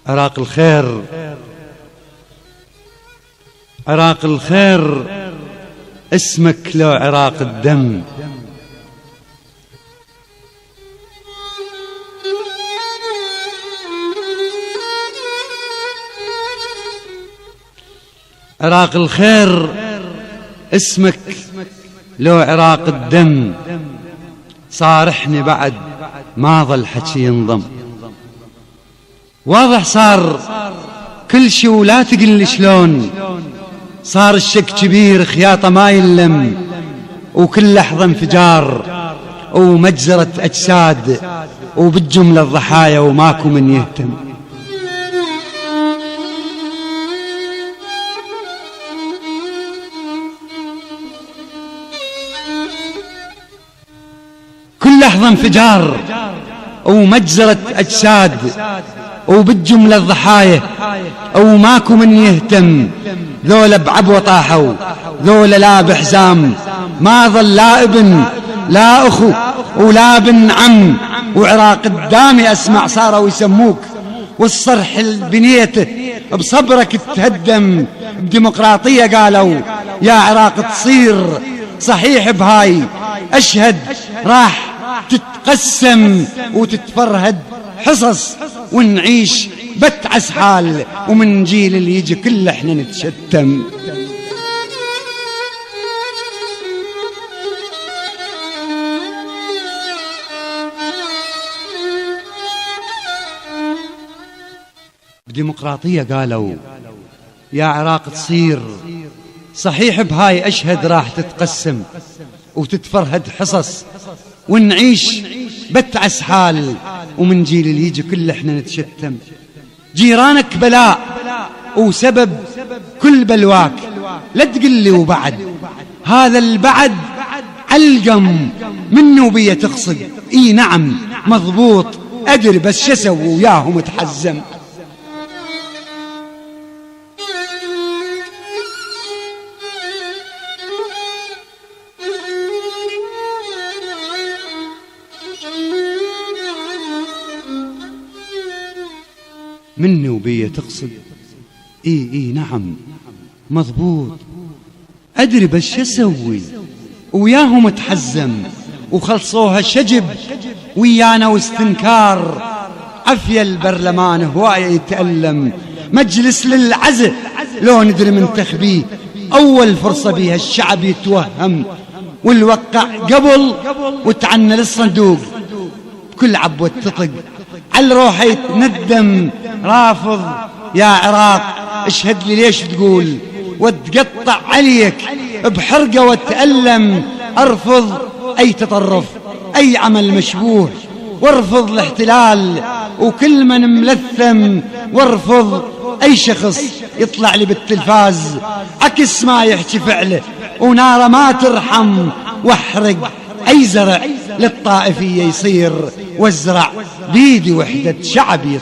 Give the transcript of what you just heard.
عراق الخير، عراق الخير اسمك لو عراق الدم. عراق الخير اسمك لو عراق الدم. صارحني بعد ما ظل حكي ينضم. واضح صار كل شي ولا تقل شلون. صار الشك كبير خياطة ما يلم، وكل لحظة انفجار ومجزرة أجساد، وبالجملة الضحايا وماكو من يهتم. كل لحظة انفجار ومجزرة أجساد، وبالجملة الضحايا وماكو من يهتم. ذولا بعبوة طاحوا، ذولا لا بحزام، ما ظل لا ابن لا أخو ولا بن عم. وعراق الدامي أسمع صاروا يسموك، والصرح البنيته بصبرك تهدم. بديمقراطية قالوا يا عراق تصير، صحيح بهاي أشهد راح تتقسم وتتفرهد حصص، ونعيش بتعس حال، ومن جيل اللي يجي كل احنا نتشتم. بديمقراطية قالوا يا عراق تصير، صحيح بهاي أشهد راح تتقسم وتتفرهد حصص، ونعيش بتعس حال، ومن جيل اللي يجي كل احنا نتشتم. جيرانك بلاء وسبب كل بلواك، لا تقل لي وبعد هذا البعد علقم منه بيه تقصد. اي نعم مضبوط، ادري بس شسوي وياهم متحزم. مني وبيه تقصد. اي نعم مضبوط، ادري بس شسوي وياهم متحزم. وخلصوها شجب ويانا واستنكار، عفية البرلمان هواية يتألم. مجلس للعزة لو ندري منتخبيه، اول فرصة بيها الشعب يتوهم، والوقع قبل وتعنى للصندوق. كل عبوة تطق على روحه يتندم. رافض يا عراق اشهد لي ليش تقول، وتقطع عليك بحرقة وتألم. ارفض اي تطرف، اي عمل مشبوه، وارفض الاحتلال وكل من ملثم. وارفض اي شخص يطلع لي بالتلفاز عكس ما يحكي فعله، وناره ما ترحم. واحرق اي زرع للطائفية يصير، وازرع بيدي وحدة شعبي.